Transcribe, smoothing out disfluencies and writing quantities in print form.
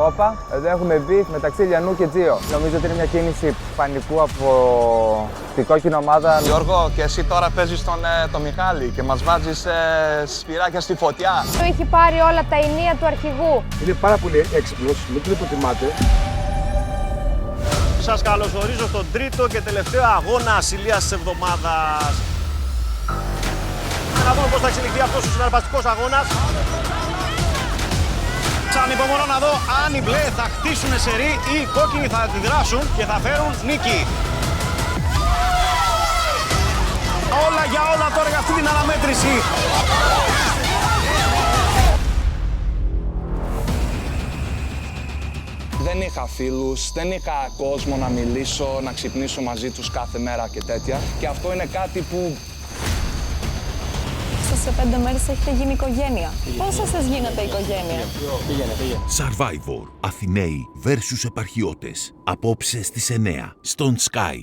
Όπα, εδώ έχουμε μπει μεταξύ Λιανού και Τζίο. Νομίζω ότι είναι μια κίνηση πανικού από την κόκκινη ομάδα. Γιώργο, και εσύ τώρα παίζεις το Μιχάλη και μας βάζεις σφυράκια στη φωτιά. Έχει πάρει όλα τα ενία του αρχηγού. Είναι πάρα πολύ έξυπνος, μην τον υποτιμάτε. Σας καλωσορίζω στον τρίτο και τελευταίο αγώνα ασυλίας της εβδομάδας. Να δούμε πώς θα εξελιχθεί αυτός ο συναρπαστικός αγώνας. Ανυπομονώ να δω αν οι μπλε θα χτίσουν σερί ή οι κόκκινοι θα αντιδράσουν και θα φέρουν νίκη. Όλα για όλα τώρα για αυτή την αναμέτρηση. Δεν είχα φίλους, δεν είχα κόσμο να μιλήσω, να ξυπνήσω μαζί τους κάθε μέρα και τέτοια. Και αυτό είναι κάτι που... Σε 5 μέρες έχετε γίνει οικογένεια. Πώς σας γίνετε οικογένεια? Survivor. Αθηναίοι versus επαρχιώτες. Απόψε στις 9 στον Sky.